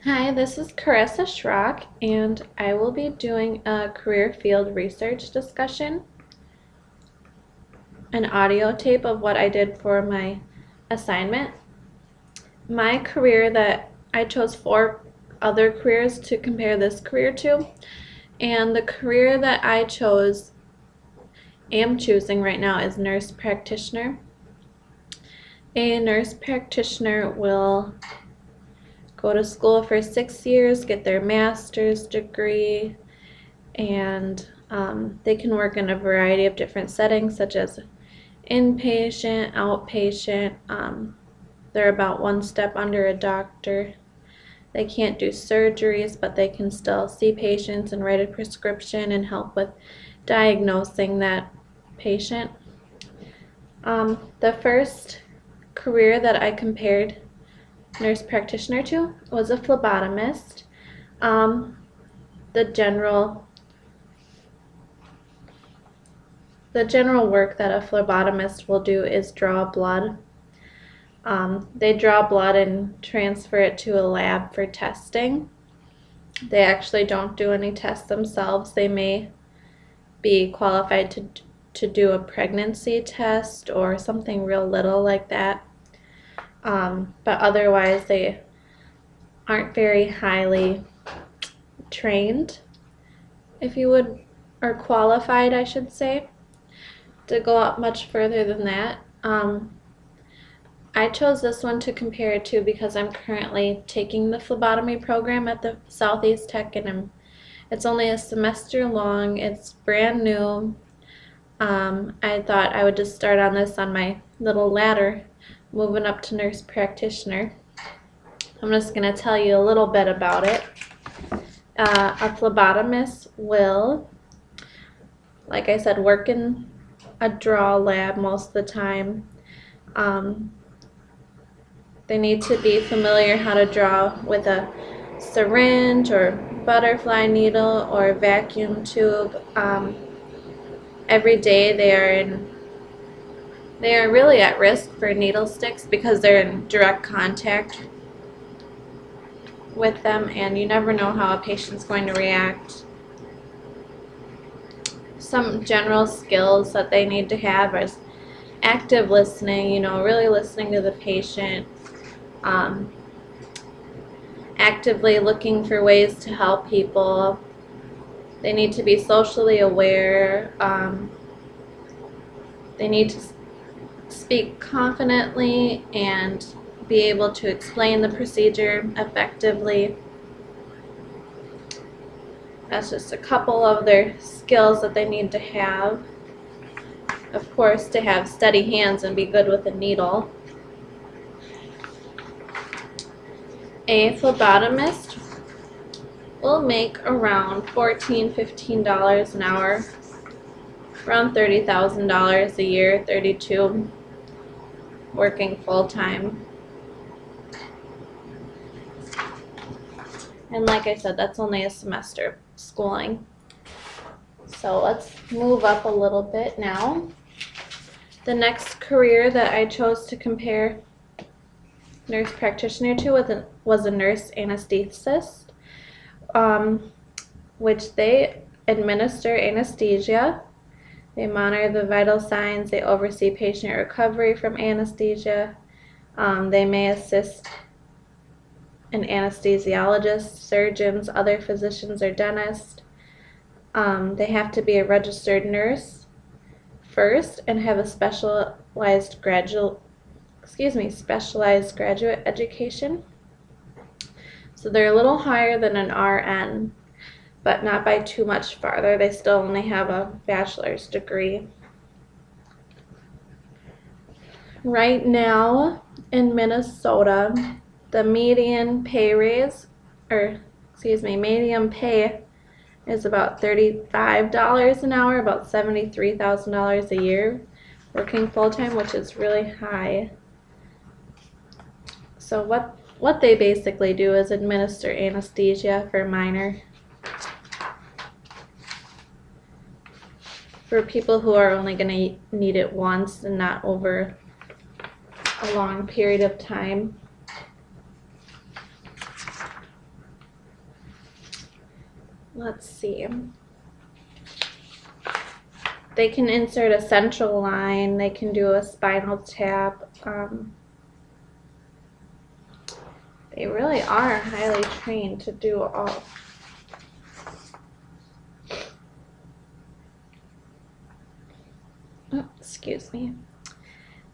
Hi, this is Carissa Schrock, and I will be doing a career field research discussion, an audio tape of what I did for my assignment. My career that I chose 4 other careers to compare this career to, and the career that I am choosing right now is nurse practitioner. A nurse practitioner will go to school for 6 years, get their master's degree, and they can work in a variety of different settings such as inpatient, outpatient. They're about 1 step under a doctor. They can't do surgeries, but they can still see patients and write a prescription and help with diagnosing that patient. The first career that I compared nurse practitioner to was a phlebotomist. The general work that a phlebotomist will do is draw blood. They draw blood and transfer it to a lab for testing. They actually don't do any tests themselves. They may be qualified to do a pregnancy test or something real little like that. But otherwise they aren't very highly trained, if you would, or qualified, I should say, to go up much further than that. I chose this one to compare it to because I'm currently taking the phlebotomy program at the Southeast Tech, and it's only a semester long. It's brand new. I thought I would just start on this on my little ladder, moving up to nurse practitioner. I'm just going to tell you a little bit about it. A phlebotomist will, like I said, work in a draw lab most of the time. They need to be familiar how to draw with a syringe or butterfly needle or vacuum tube. Every day they are really at risk for needle sticks because they're in direct contact with them, and you never know how a patient's going to react. Some general skills that they need to have is active listening, really listening to the patient, actively looking for ways to help people. They need to be socially aware. They need to speak confidently and be able to explain the procedure effectively. That's just a couple of their skills that they need to have. Of course, to have steady hands and be good with a needle. A phlebotomist will make around $14–15 an hour, around $30,000 a year, 32, working full-time. And like I said, that's only a semester schooling. So let's move up a little bit now. The next career that I chose to compare nurse practitioner to was a nurse anesthetist, which they administer anesthesia. They monitor the vital signs. They oversee patient recovery from anesthesia. They may assist an anesthesiologist, surgeons, other physicians, or dentists. They have to be a registered nurse first and have a specialized graduate education. So they're a little higher than an RN, but not by too much farther. They still only have a bachelor's degree. Right now in Minnesota, the median pay is about $35 an hour, about $73,000 a year, working full-time, which is really high. So what they basically do is administer anesthesia for people who are only going to need it once and not over a long period of time. let's see. They can insert a central line. They can do a spinal tap. They really are highly trained to do all. Oh, excuse me.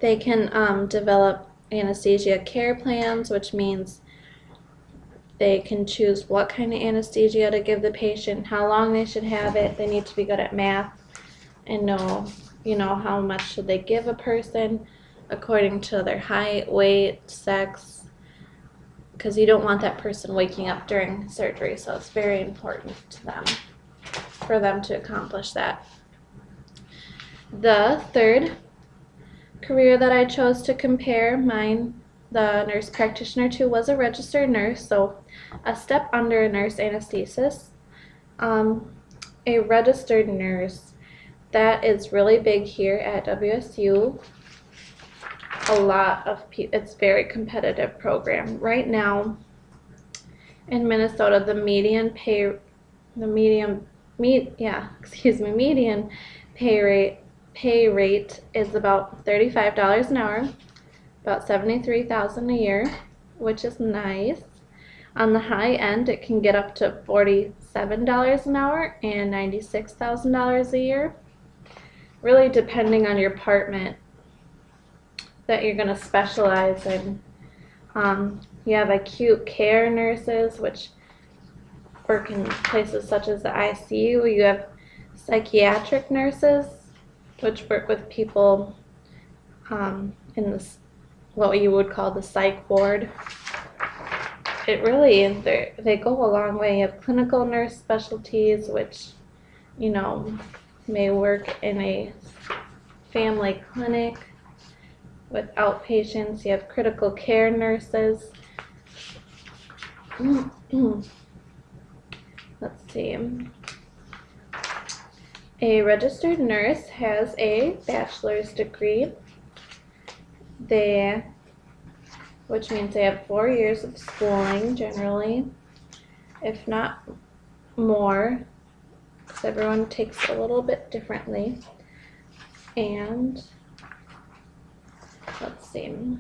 They can develop anesthesia care plans, which means they can choose what kind of anesthesia to give the patient, how long they should have it. They need to be good at math and know, how much should they give a person according to their height, weight, sex, because you don't want that person waking up during surgery, so it's very important to them for them to accomplish that. The third career that I chose to compare the nurse practitioner to, was a registered nurse, so a step under a nurse anesthetist. A registered nurse, that is really big here at WSU. A lot of people, it's a very competitive program. Right now in Minnesota, the median pay rate is about $35 an hour, about $73,000 a year, which is nice. On the high end, it can get up to $47 an hour and $96,000 a year, really depending on your department that you're going to specialize in. You have acute care nurses, which work in places such as the ICU. You have psychiatric nurses, which work with people in what you would call the psych ward. It really, they go a long way. You have clinical nurse specialties, which, may work in a family clinic with outpatients. You have critical care nurses. Let's see. A registered nurse has a bachelor's degree, which means they have 4 years of schooling generally, if not more, because everyone takes a little bit differently. And let's see.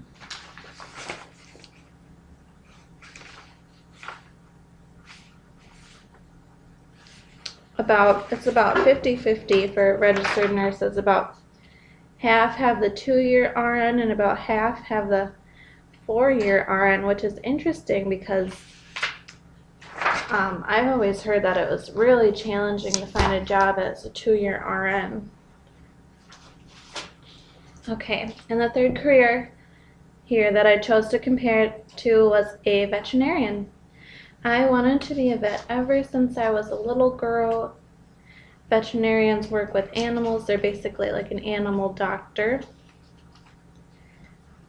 It's about 50-50 for registered nurses. About half have the 2-year RN and about half have the 4-year RN, which is interesting because I've always heard that it was really challenging to find a job as a 2-year RN. Okay, and the third career here that I chose to compare it to was a veterinarian. I wanted to be a vet ever since I was a little girl. Veterinarians work with animals. They're basically like an animal doctor.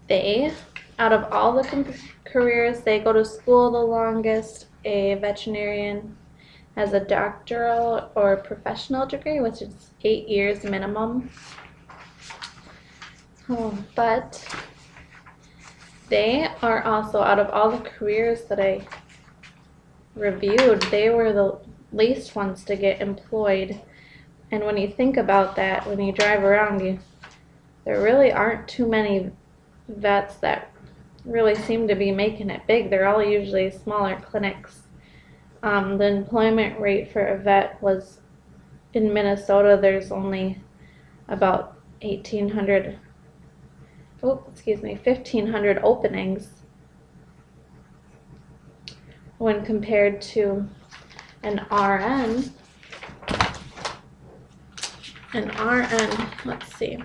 Out of all the careers, they go to school the longest. A veterinarian has a doctoral or professional degree, which is 8 years minimum. But they are also, out of all the careers that I reviewed, they were the least ones to get employed. And when you think about that, when you drive around, there really aren't too many vets that really seem to be making it big. They're all usually smaller clinics. The employment rate for a vet was, in Minnesota, there's only about 1,500 openings when compared to an RN. Let's see.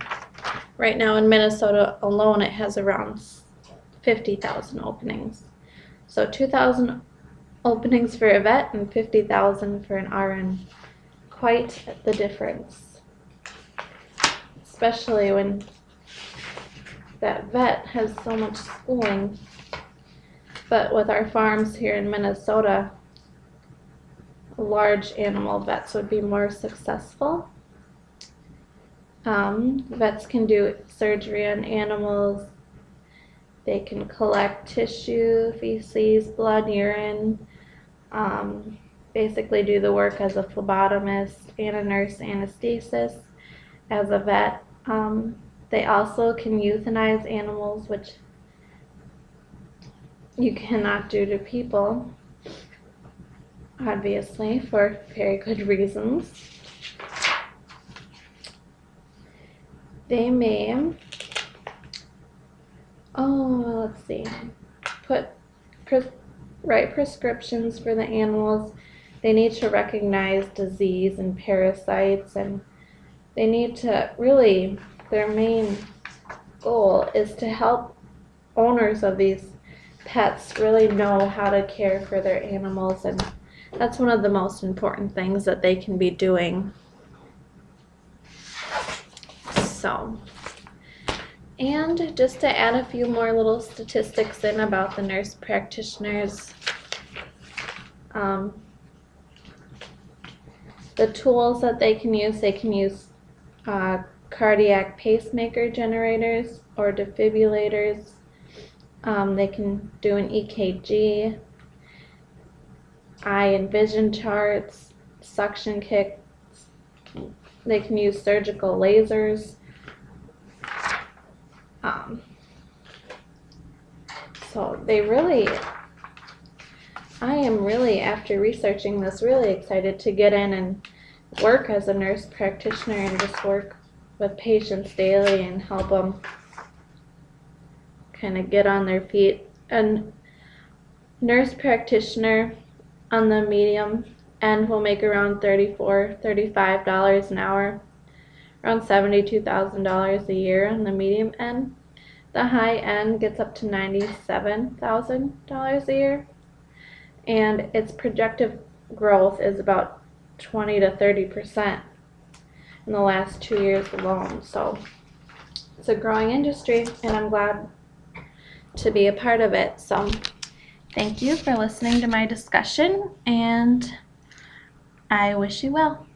Right now in Minnesota alone, it has around 50,000 openings. So 2,000 openings for a vet and 50,000 for an RN. Quite the difference. Especially when that vet has so much schooling. But with our farms here in Minnesota, large animal vets would be more successful. Vets can do surgery on animals. They can collect tissue, feces, blood, urine. basically do the work as a phlebotomist and a nurse anesthetist, as a vet. They also can euthanize animals, which you cannot do to people, obviously, for very good reasons. They may, let's see, write prescriptions for the animals. They need to recognize disease and parasites, and they need to really, their main goal is to help owners of these pets really know how to care for their animals, and that's one of the most important things that they can be doing. So, and just to add a few more little statistics in about the nurse practitioners, the tools that they can use cardiac pacemaker generators or defibrillators. They can do an EKG, eye and vision charts, suction kits. They can use surgical lasers. So they really, I am really, after researching this, really excited to get in and work as a nurse practitioner and just work with patients daily and help them kind of get on their feet. And nurse practitioner on the medium end will make around $35 an hour, around $72,000 a year on the medium end. The high end gets up to $97,000 a year, and its projected growth is about 20 to 30% in the last 2 years alone. So it's a growing industry, and I'm glad to be a part of it. So thank you for listening to my discussion, and I wish you well.